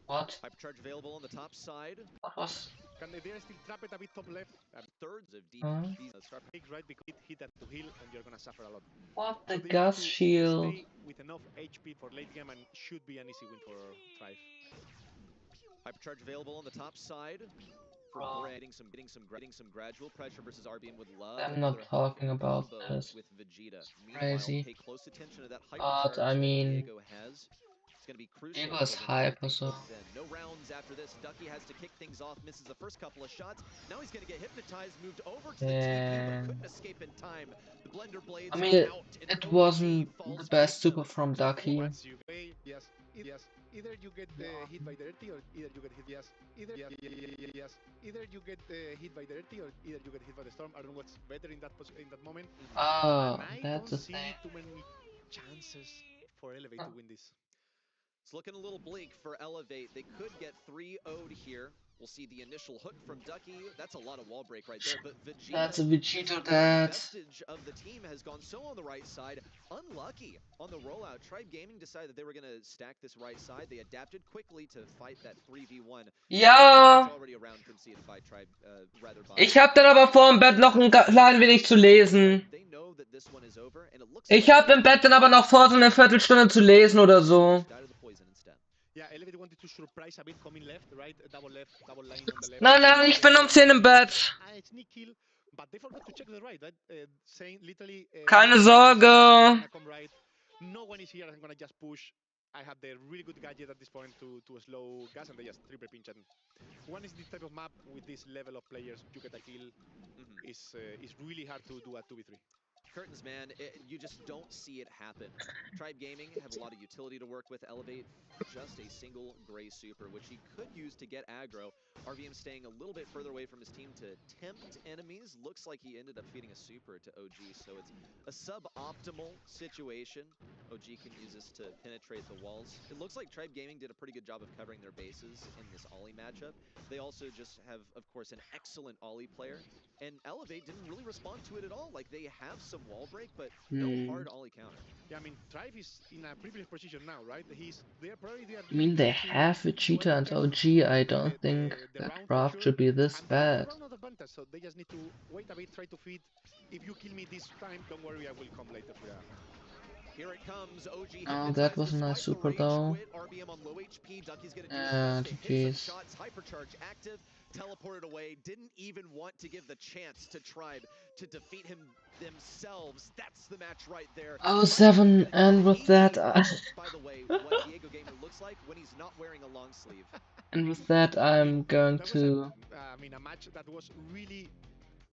What? Hypercharge available on the top side. What was? Can they still trap it a bit top left? Thirds of deep Huh? these star Right, because hit and to heal, and you're gonna suffer a lot. What? So The they Gus need to shield. stay with enough HP for late game, and should be an easy win for Thrive. Hypercharge available on the top side. For Bro. Bray, getting some gradual pressure versus RBM would love I'm another not talking about combo this. with Vegeta. Meanwhile, Crazy. pay close attention to that But hypercharge I that mean, Diego has. It's going to be crucial. Diego is for them to hyper, get things so. booked in. No rounds after this. Ducky has to kick things off, misses the first couple of shots. Now he's going to get hypnotized, moved over to the TP, but couldn't escape in time. The Blender Blades I mean, out, and it OG wasn't falls the best victim super from So Ducky. once you yes, either you get hit by Dirty, or either you get hit either you get hit by Dirty, or either you get hit by the Storm. I don't know what's better in that moment. Oh, And I that's don't the see thing. too many chances for Elevate to win this. It's looking a little bleak for Elevate. They could get 3-0'd here. We'll see the initial hook from Ducky. That's a lot of wall break right there. But Vegeta, That's a Vegeta the that. vestige of the team, has gone so on the right side. Unlucky on the rollout. Tribe Gaming decided that they were going to stack this right side. They adapted quickly to fight that 3v1. Ja! It's already a round conceded by Tribe, rather by Ich hab dann aber vor dem Bett noch ein klein wenig zu lesen. They know that this one is over, and it looks Ich like hab im Bett dann aber noch vor, so eine Viertelstunde zu lesen oder so. died of the poison instead. Yeah, Elevate wanted to surprise a bit, coming left, right, double line on the left. Nein, nein, ich bin um 10 im Bett. Sneak kill, but they forgot to check the right, saying literally. Keine Sorge. Come right. No one is here. I'm gonna just push. I have the really good gadget at this point to slow gas, and they just triple pinch. And one is this type of map with this level of players, you get a kill. Is really hard to do a 2v3. Curtains, man, you just don't see it happen. Tribe Gaming have a lot of utility to work with. Elevate, just a single gray super, which he could use to get aggro. RBM staying a little bit further away from his team to tempt enemies. Looks like he ended up feeding a super to OG, so it's a suboptimal situation. OG can use this to penetrate the walls. It looks like Tribe Gaming did a pretty good job of covering their bases in this Ollie matchup. They also just have, of course, an excellent Ollie player. And Elevate didn't really respond to it at all. Like, they have some wall break, but no hard Ollie counter. Yeah, I mean, Tribe is in a privileged position now, right? They're probably I mean, they have Vegeta and OG. I don't think that draft should be this bad. So they just need to wait a bit, try to feed. If you kill me this time, don't worry, I will come later for that. Here it comes, OG. Oh, that was a nice super though. RBM on low HP. Ducky's gonna do his best to hit some shots. Hypercharge active. Teleported away. Didn't even want to give the chance to Tribe to defeat him themselves. That's the match right there. Oh, 7, and with that, By the way, what Diego Gamer looks like when he's not wearing a long sleeve. and with that, I'm going to. I mean, a match that was really